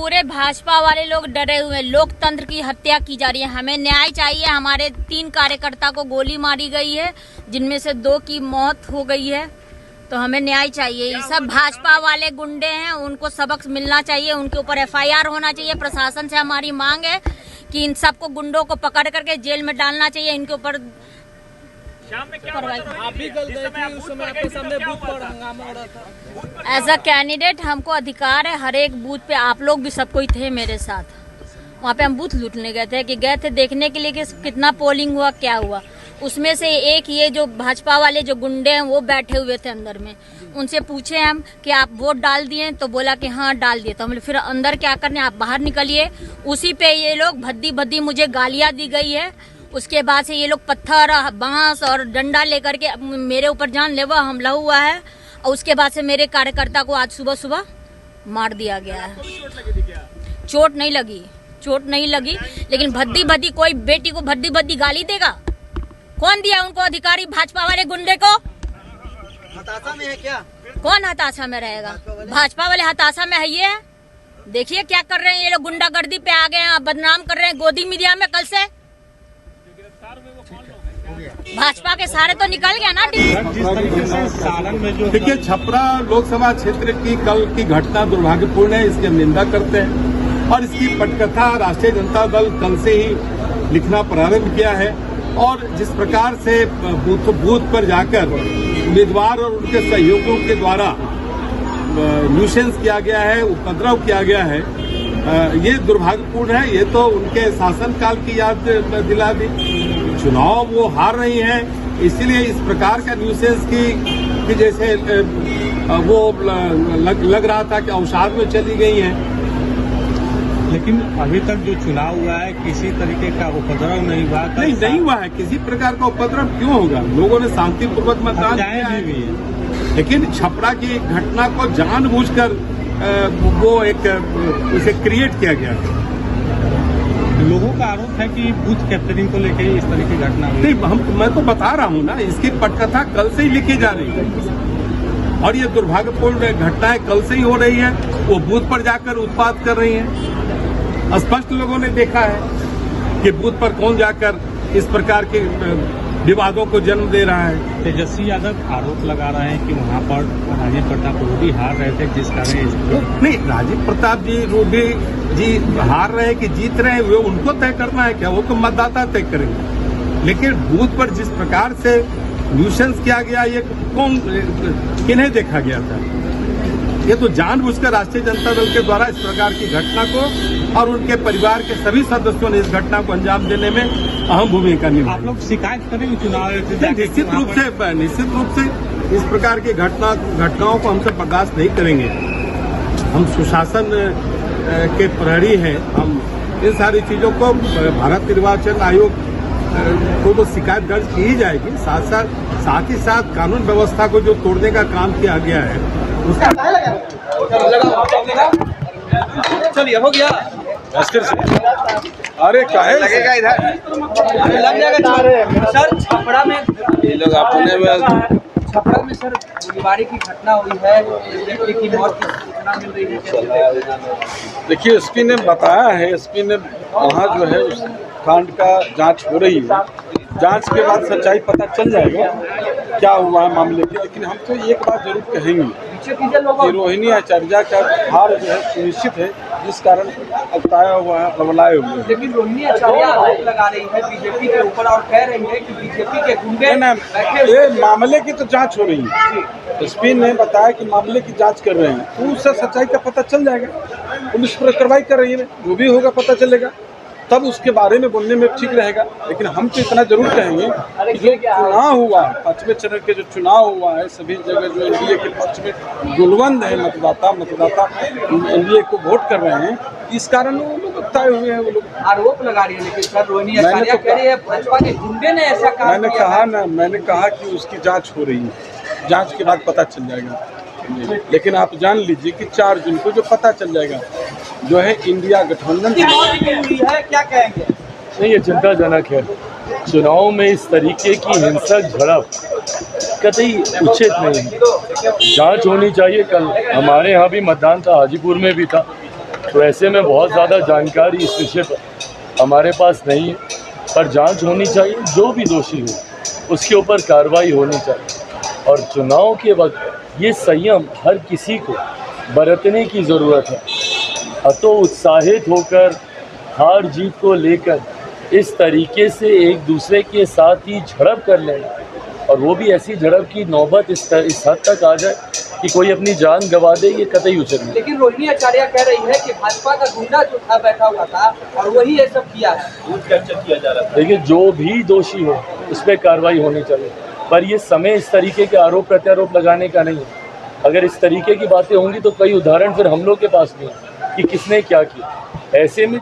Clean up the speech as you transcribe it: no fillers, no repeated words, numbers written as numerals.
पूरे भाजपा वाले लोग डरे हुए हैं। लोकतंत्र की हत्या की जा रही है। हमें न्याय चाहिए। हमारे 3 कार्यकर्ता को गोली मारी गई है, जिनमें से 2 की मौत हो गई है। तो हमें न्याय चाहिए। ये सब भाजपा वाले गुंडे हैं, उनको सबक मिलना चाहिए। उनके ऊपर FIR होना चाहिए। प्रशासन से हमारी मांग है कि इन सबको गुंडों को पकड़ करके जेल में डालना चाहिए। इनके ऊपर एज अ कैंडिडेट हमको अधिकार है। हर एक बूथ पे आप लोग भी सब कोई थे मेरे साथ। वहाँ पे हम बूथ लूटने गए थे देखने के लिए कि कितना पोलिंग हुआ, क्या हुआ। उसमें से एक ये जो भाजपा वाले जो गुंडे हैं वो बैठे हुए थे अंदर में। उनसे पूछे हम कि आप वोट डाल दिए, तो बोला कि हाँ डाल दिए। तो हम फिर अंदर क्या करने, आप बाहर निकलिए। उसी पे ये लोग भद्दी भद्दी मुझे गालियां दी गई है। उसके बाद से ये लोग पत्थर, बांस और डंडा लेकर के मेरे ऊपर जानलेवा हमला हुआ है। और उसके बाद से मेरे कार्यकर्ता को आज सुबह सुबह मार दिया गया है। चोट नहीं लगी, लेकिन भद्दी भद्दी, कोई बेटी को भद्दी भद्दी गाली देगा? कौन दिया उनको अधिकारी? भाजपा वाले गुंडे को। हताशा में है क्या? कौन हताशा में रहेगा? भाजपा वाले हताशा में है। ये देखिए क्या कर रहे हैं ये लोग। गुंडागर्दी पे आ गए हैं, बदनाम कर रहे हैं गोदी मीडिया में। कल से भाजपा के सारे तो निकल गया ना। देखिए, छपरा लोकसभा क्षेत्र की कल की घटना दुर्भाग्यपूर्ण है। इसकी हम निंदा करते हैं और इसकी पटकथा राष्ट्रीय जनता दल कल से ही लिखना प्रारंभ किया है। और जिस प्रकार से बूथ पर जाकर उम्मीदवार और उनके सहयोगियों के द्वारा न्यूसेंस किया गया है, उपद्रव किया गया है, ये दुर्भाग्यपूर्ण है। ये तो उनके शासनकाल की याद दिला दी। चुनाव वो हार रही हैं, इसीलिए इस प्रकार का न्यूसेंस की जैसे वो लग रहा था कि अवसाद में चली गई हैं। लेकिन अभी तक जो चुनाव हुआ है किसी तरीके का उपद्रव नहीं हुआ। नहीं हुआ है। किसी प्रकार का उपद्रव क्यों होगा? लोगों ने शांतिपूर्वक मतदान किया है। लेकिन छपरा की घटना को जानबूझकर वो एक उसे क्रिएट किया गया है। लोगों का आरोप है कि बूथ कैप्चरिंग को लेकर इस तरह की घटना हुई। नहीं, मैं तो बता रहा हूँ ना, इसकी पटकथा कल से ही लिखी जा रही है और ये दुर्भाग्यपूर्ण घटनाएं कल से ही हो रही है। वो बूथ पर जाकर उत्पात कर रही हैं। स्पष्ट लोगों ने देखा है कि बूथ पर कौन जाकर इस प्रकार के विवादों को जन्म दे रहा है। तेजस्वी यादव आरोप लगा रहे हैं कि वहां पर राजीव प्रताप रूडी हार रहे थे, जिस कारण नहीं, राजीव प्रताप जी रूडी जी हार रहे हैं कि जीत रहे हैं, वो उनको तय करना है क्या? वो तो मतदाता तय करेंगे। लेकिन बूथ पर जिस प्रकार से न्यूसेंस किया गया, ये कौन किन्हें देखा गया था? ये तो जानबूझकर राष्ट्रीय जनता दल के द्वारा इस प्रकार की घटना को और उनके परिवार के सभी सदस्यों ने इस घटना को अंजाम देने में अहम भूमिका निभाई। आप लोग शिकायत करेंगे चुनाव? निश्चित रूप से इस प्रकार की घटनाओं को हम सब बर्दाश्त नहीं करेंगे। हम सुशासन के प्रहरी हैं। हम इन सारी चीजों को भारत निर्वाचन आयोग को तो शिकायत दर्ज की ही जाएगी। साथ ही साथ कानून व्यवस्था को जो तोड़ने का काम किया गया है उसका चलिए हो गया। अरे काहे लगेगा इधर लग जाएगा सर। छपरा में ये लोग छपरा में सर गोलीबारी की घटना हुई है, व्यक्ति की मौत की सूचना मिल रही है। देखिए, एसपी ने बताया है, एसपी ने वहाँ जो है उस कांड का जांच हो रही है। जांच के बाद सच्चाई पता चल जाएगा क्या हुआ है मामले की। लेकिन हम तो एक बात जरूर कहेंगे कि रोहिणी आचार्य का हार जो है सुनिश्चित है, जिस कारण अगताया हुआ है, प्रबलाए हुए हैं। लेकिन रोहिणी आचार्य आरोप लगा रही है बीजेपी के ऊपर और कह रही है कि बीजेपी के गुंडे ये मामले की तो जांच हो रही है। एसपी ने बताया कि मामले की जांच कर रहे हैं, तो उससे सच्चाई का पता चल जाएगा। पुलिस पर कार्रवाई कर रही है, जो भी होगा पता चलेगा, तब उसके बारे में बोलने में ठीक रहेगा। लेकिन हम तो इतना जरूर कहेंगे कि जो चुनाव हुआ है, 5वें चरण के जो चुनाव हुआ है, सभी जगह जो एनडीए के पक्ष में गुलवंद है, मतदाता एनडीए को वोट कर रहे हैं। इस कारण वो लोग तय हुए हैं। वो लोग आरोप लगा रही है। लेकिन सर रोहिणी आचार्य कह रही है भाजपा के गुंडे ने ऐसा काम किया। मैंने कहा कि उसकी जाँच हो रही है, जाँच के बाद पता चल जाएगा। लेकिन आप जान लीजिए कि 4 जून को जो पता चल जाएगा जो है इंडिया गठबंधन है, क्या कहेंगे? नहीं, ये चिंताजनक है। चुनाव में इस तरीके की हिंसक झड़प कतई उचित नहीं है। जांच होनी चाहिए। कल हमारे यहाँ भी मतदान था, हाजीपुर में भी था। तो ऐसे में बहुत ज़्यादा जानकारी इस विषय पर हमारे पास नहीं है, पर जांच होनी चाहिए। जो भी दोषी हो उसके ऊपर कार्रवाई होनी चाहिए। और चुनाव के वक्त ये संयम हर किसी को बरतने की ज़रूरत है। अतो उत्साहित होकर हार जीत को लेकर इस तरीके से एक दूसरे के साथ ही झड़प कर लेना, और वो भी ऐसी झड़प की नौबत इस हद तक आ जाए कि कोई अपनी जान गंवा दे, ये कतई उचित नहीं। लेकिन रोहिणी आचार्य कह रही है कि भाजपा का गुंडा जो था बैठा हुआ था और वही ये सब किया है। देखिए, जो भी दोषी हो उस पर कार्रवाई होनी चाहिए, पर ये समय इस तरीके के आरोप प्रत्यारोप लगाने का नहीं है। अगर इस तरीके की बातें होंगी तो कई उदाहरण फिर हम लोग के पास नहीं है कि किसने क्या किया। ऐसे में